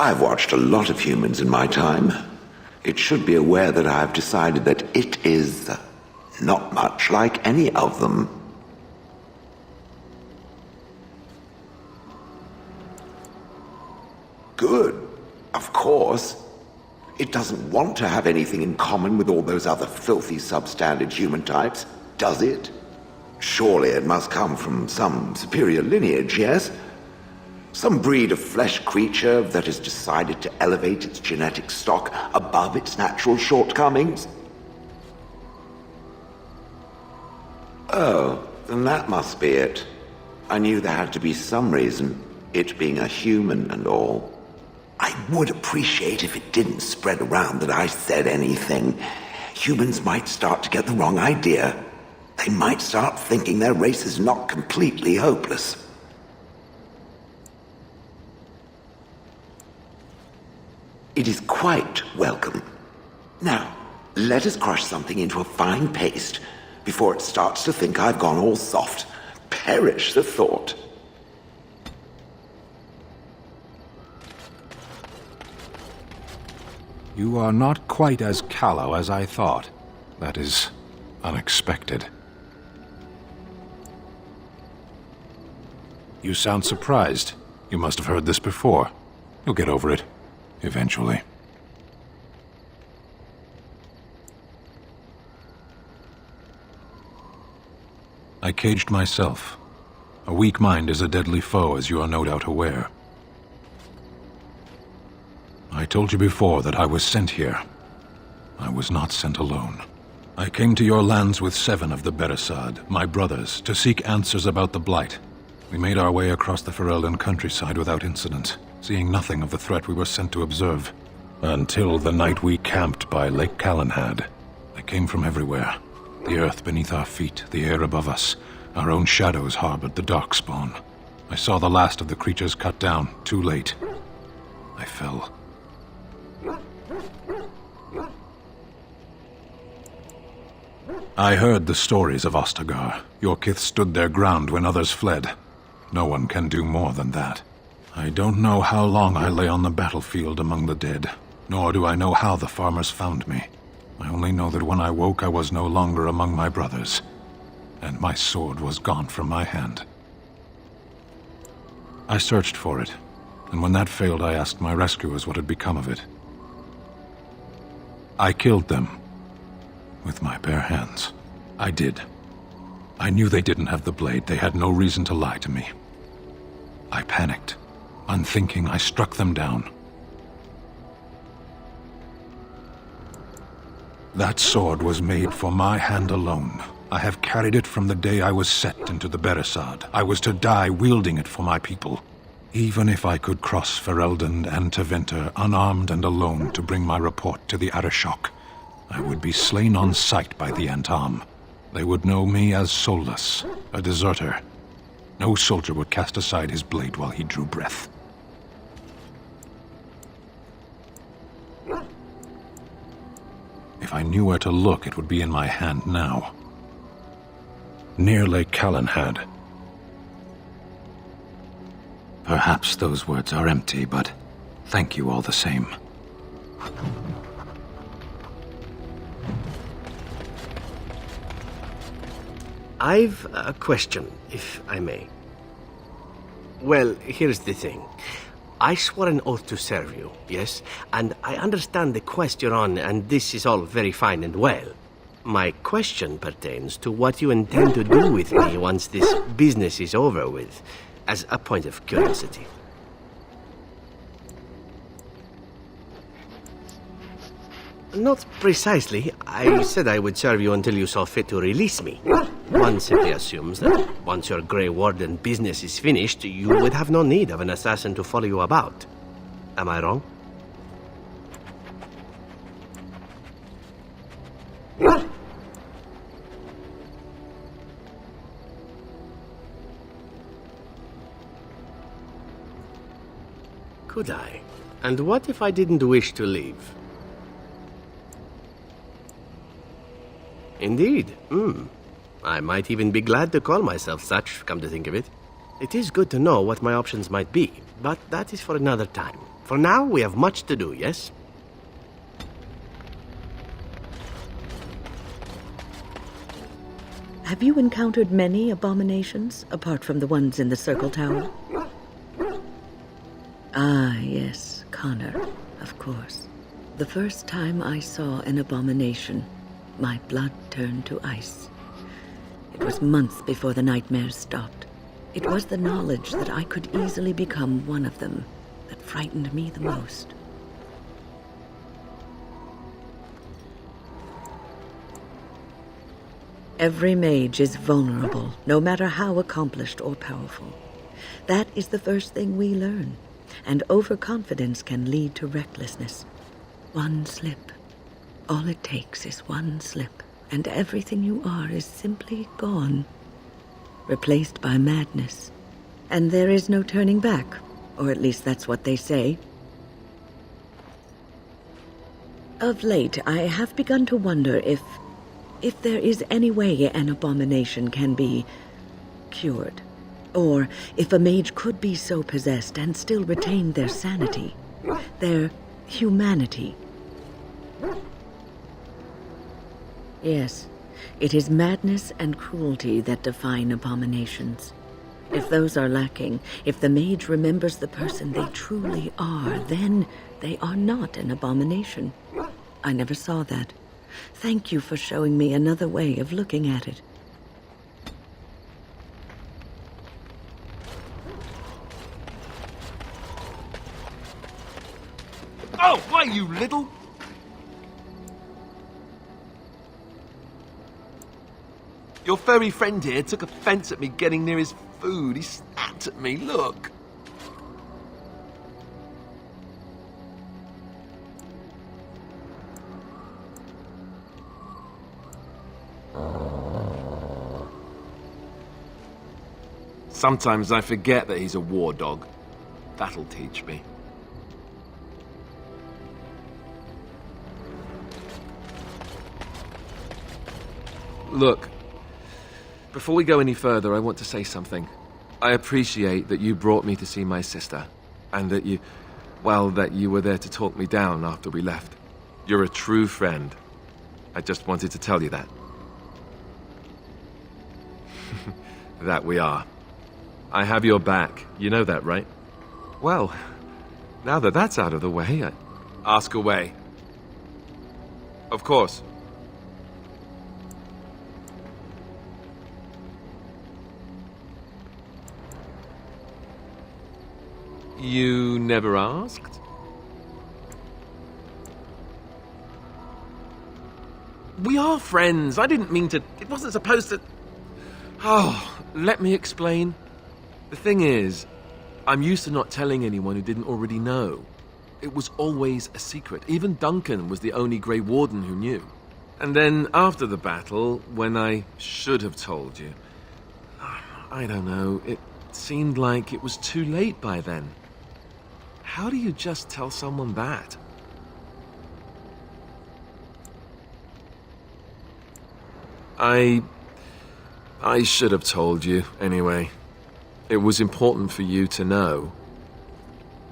I've watched a lot of humans in my time. It should be aware that I've decided that it is not much like any of them. Good, of course. It doesn't want to have anything in common with all those other filthy substandard human types, does it? Surely it must come from some superior lineage, yes? Some breed of flesh creature that has decided to elevate its genetic stock above its natural shortcomings? Oh, then that must be it. I knew there had to be some reason, it being a human and all. I would appreciate if it didn't spread around that I said anything. Humans might start to get the wrong idea. They might start thinking their race is not completely hopeless. It is quite welcome. Now, let us crush something into a fine paste before it starts to think I've gone all soft. Perish the thought. You are not quite as callow as I thought. That is unexpected. You sound surprised. You must have heard this before. You'll get over it. Eventually. I caged myself. A weak mind is a deadly foe, as you are no doubt aware. I told you before that I was sent here. I was not sent alone. I came to your lands with 7 of the Beresad, my brothers, to seek answers about the Blight. We made our way across the Ferelden countryside without incident, seeing nothing of the threat we were sent to observe. Until the night we camped by Lake Calenhad. They came from everywhere. The earth beneath our feet, the air above us. Our own shadows harbored the Darkspawn. I saw the last of the creatures cut down, too late. I fell. I heard the stories of Ostagar. Your kith stood their ground when others fled. No one can do more than that. I don't know how long I lay on the battlefield among the dead, nor do I know how the farmers found me. I only know that when I woke I was no longer among my brothers, and my sword was gone from my hand. I searched for it, and when that failed I asked my rescuers what had become of it. I killed them. With my bare hands. I did. I knew they didn't have the blade. They had no reason to lie to me. I panicked. Unthinking, I struck them down. That sword was made for my hand alone. I have carried it from the day I was set into the Beresad. I was to die wielding it for my people. Even if I could cross Ferelden and Tevinter unarmed and alone to bring my report to the Arishok, I would be slain on sight by the Antam. They would know me as soulless, a deserter. No soldier would cast aside his blade while he drew breath. If I knew where to look, it would be in my hand now. Near Lake Calenhad. Perhaps those words are empty, but thank you all the same. I've a question, if I may. Well, here's the thing. I swore an oath to serve you, yes? And I understand the quest you're on, and this is all very fine and well. My question pertains to what you intend to do with me once this business is over with, as a point of curiosity. Not precisely. I said I would serve you until you saw fit to release me. One simply assumes that once your Grey Warden business is finished, you would have no need of an assassin to follow you about. Am I wrong? Could I? And what if I didn't wish to leave? Indeed. I might even be glad to call myself such, come to think of it. It is good to know what my options might be, but that is for another time. For now, we have much to do, yes? Have you encountered many abominations, apart from the ones in the Circle Tower? Ah, yes, Connor, of course. The first time I saw an abomination, my blood turned to ice. It was months before the nightmares stopped. It was the knowledge that I could easily become one of them that frightened me the most. Every mage is vulnerable, no matter how accomplished or powerful. That is the first thing we learn, and overconfidence can lead to recklessness. One slip. All it takes is one slip, and everything you are is simply gone, replaced by madness. And there is no turning back, or at least that's what they say. Of late, I have begun to wonder if there is any way an abomination can be cured, or if a mage could be so possessed and still retain their sanity, their humanity. Yes, it is madness and cruelty that define abominations. If those are lacking, if the mage remembers the person they truly are, then they are not an abomination. I never saw that. Thank you for showing me another way of looking at it. Oh, why, you little... Your furry friend here took offense at me getting near his food. He snapped at me, look. Sometimes I forget that he's a war dog. That'll teach me. Look, before we go any further, I want to say something. I appreciate that you brought me to see my sister, and that you were there to talk me down after we left. You're a true friend. I just wanted to tell you that. That we are. I have your back. You know that, right? Well, now that that's out of the way, ask away. Of course. You never asked? We are friends. I didn't mean to... It wasn't supposed to... Oh, let me explain. The thing is, I'm used to not telling anyone who didn't already know. It was always a secret. Even Duncan was the only Grey Warden who knew. And then after the battle, when I should have told you, I don't know, it seemed like it was too late by then. How do you just tell someone that? I should have told you, anyway. It was important for you to know.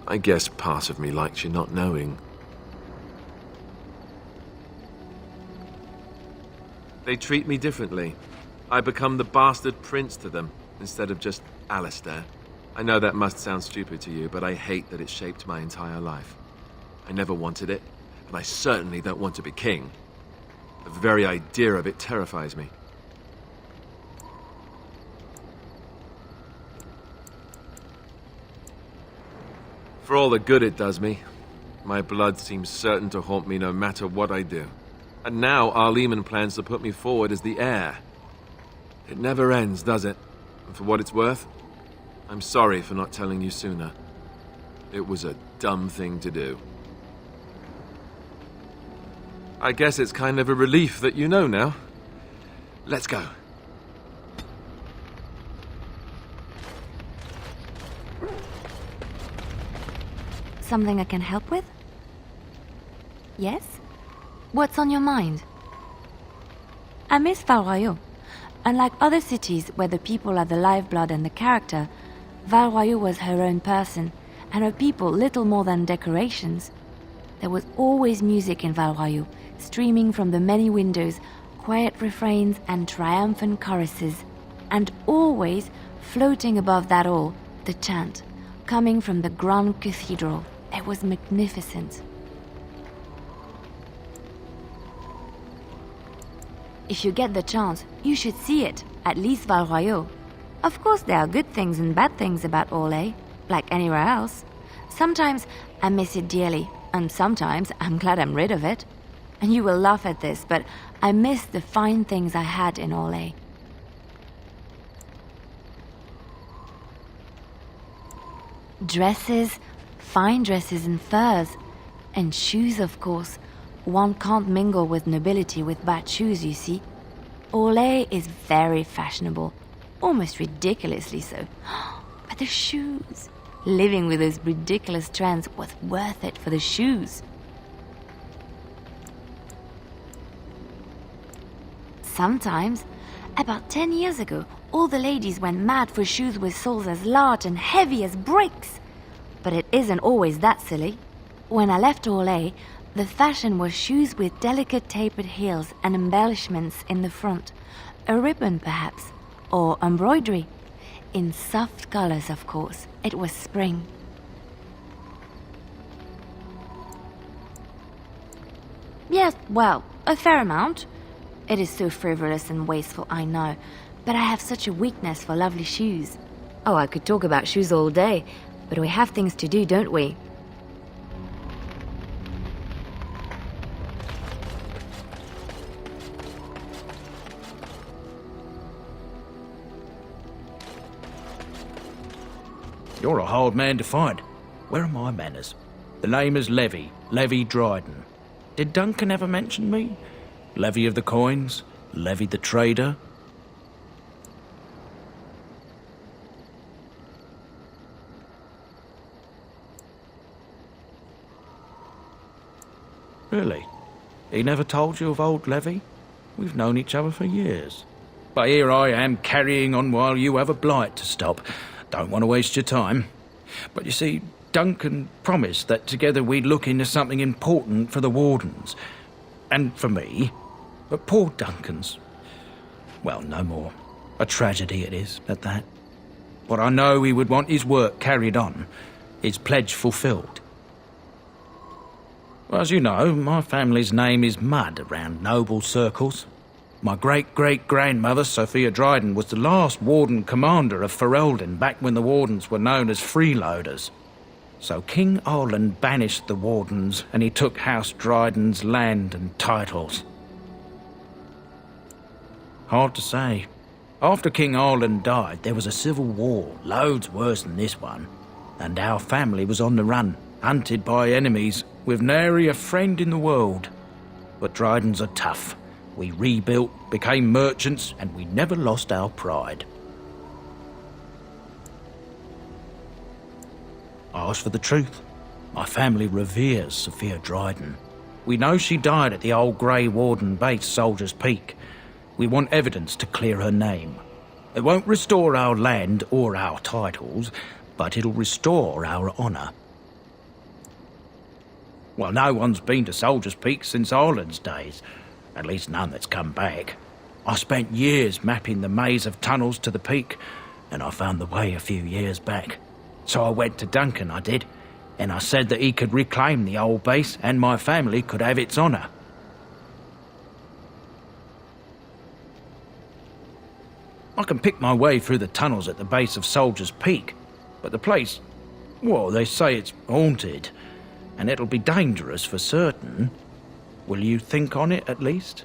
I guess part of me likes you not knowing. They treat me differently. I become the bastard prince to them, instead of just Alistair. I know that must sound stupid to you, but I hate that it shaped my entire life. I never wanted it, and I certainly don't want to be king. The very idea of it terrifies me. For all the good it does me, my blood seems certain to haunt me no matter what I do. And now Arleman plans to put me forward as the heir. It never ends, does it? And for what it's worth, I'm sorry for not telling you sooner. It was a dumb thing to do. I guess it's kind of a relief that you know now. Let's go. Something I can help with? Yes? What's on your mind? I miss Val Royeaux. Unlike other cities where the people are the lifeblood and the character, Val Royeaux was her own person, and of people little more than decorations. There was always music in Val Royeaux, streaming from the many windows, quiet refrains and triumphant choruses, and always, floating above that all, the chant, coming from the Grand Cathedral. It was magnificent. If you get the chance, you should see it, at least Val Royeaux. Of course there are good things and bad things about Orlais, like anywhere else. Sometimes I miss it dearly, and sometimes I'm glad I'm rid of it. And you will laugh at this, but I miss the fine things I had in Orlais. Dresses, fine dresses and furs, and shoes, of course. One can't mingle with nobility with bad shoes, you see. Orlais is very fashionable, almost ridiculously so. But the shoes, living with those ridiculous trends was worth it for the shoes. Sometimes, about 10 years ago, all the ladies went mad for shoes with soles as large and heavy as bricks. But it isn't always that silly. When I left Orlais, the fashion was shoes with delicate tapered heels and embellishments in the front, a ribbon perhaps, or embroidery. In soft colors, of course. It was spring. Yes, well, a fair amount. It is so frivolous and wasteful, I know, but I have such a weakness for lovely shoes. Oh, I could talk about shoes all day, but we have things to do, don't we? You're a hard man to find. Where are my manners? The name is Levy, Levy Dryden. Did Duncan ever mention me? Levy of the coins? Levy the trader? Really? He never told you of old Levy? We've known each other for years. But here I am carrying on while you have a blight to stop. Don't want to waste your time. But you see, Duncan promised that together we'd look into something important for the Wardens. And for me. But poor Duncan's... well, no more. A tragedy it is, at that. But I know he would want his work carried on. His pledge fulfilled. Well, as you know, my family's name is mud around noble circles. My great-great-grandmother, Sophia Dryden, was the last Warden commander of Ferelden back when the Wardens were known as freeloaders. So King Arland banished the Wardens and he took House Dryden's land and titles. Hard to say. After King Arland died, there was a civil war, loads worse than this one. And our family was on the run, hunted by enemies, with nary a friend in the world. But Drydens are tough. We rebuilt, became merchants, and we never lost our pride. I ask for the truth. My family reveres Sophia Dryden. We know she died at the old Grey Warden base, Soldier's Peak. We want evidence to clear her name. It won't restore our land or our titles, but it'll restore our honour. Well, no one's been to Soldier's Peak since Arland's days. At least none that's come back. I spent years mapping the maze of tunnels to the peak, and I found the way a few years back. So I went to Duncan, I did, and I said that he could reclaim the old base and my family could have its honour. I can pick my way through the tunnels at the base of Soldier's Peak, but the place, well, they say it's haunted, and it'll be dangerous for certain. Will you think on it, at least?